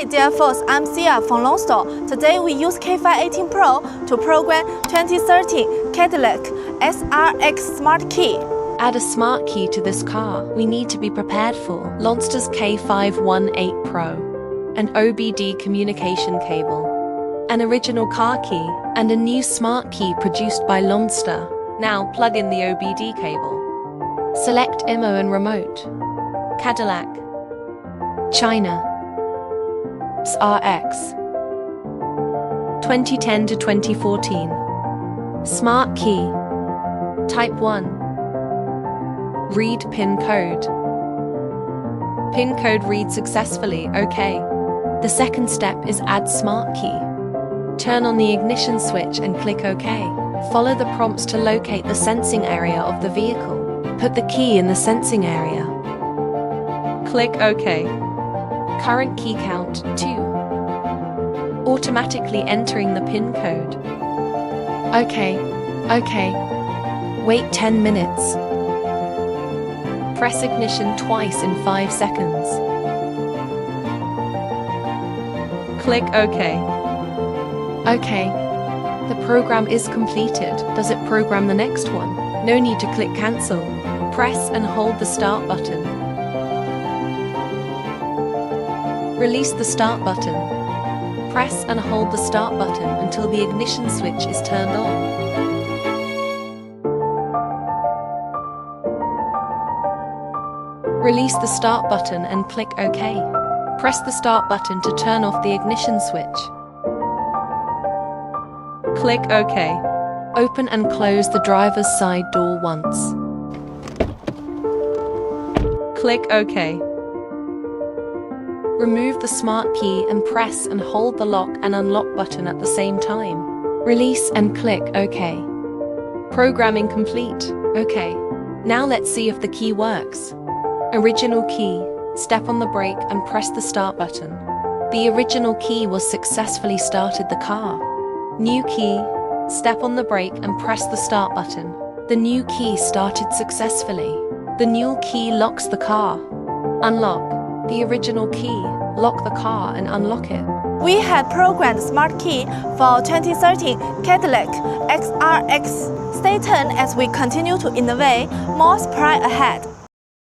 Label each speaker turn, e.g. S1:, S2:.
S1: Hey dear folks, I'm Sia from Lonsdor. Today we use K518 Pro to program 2013 Cadillac SRX Smart Key.
S2: Add a smart key to this car. We need to be prepared for Lonsdor K518 Pro, an OBD communication cable, an original car key, and a new smart key produced by Lonsdor. Now plug in the OBD cable. Select IMO and remote. Cadillac, China, SRX, 2010 to 2014. Smart key, type 1. Read PIN code. PIN code read successfully, OK. The second step is add smart key. Turn on the ignition switch and click OK. Follow the prompts to locate the sensing area of the vehicle. Put the key in the sensing area. Click OK. Current key count 2. Automatically entering the PIN code. OK. Wait 10 minutes. Press ignition twice in 5 seconds. Click OK. OK. The program is completed. Does it program the next one? No need to click cancel. Press and hold the start button. Release the start button. Press and hold the start button until the ignition switch is turned on. Release the start button and click OK. Press the start button to turn off the ignition switch. Click OK. Open and close the driver's side door once. Click OK. Remove the smart key and press and hold the lock and unlock button at the same time. Release and click OK. Programming complete. OK. Now let's see if the key works. Original key. Step on the brake and press the start button. The original key was successfully started the car. New key. Step on the brake and press the start button. The new key started successfully. The new key locks the car. Unlock. The original key. Lock the car and unlock it.
S1: We had programmed Smart Key for 2013 Cadillac SRX. Stay tuned as we continue to innovate more supply ahead.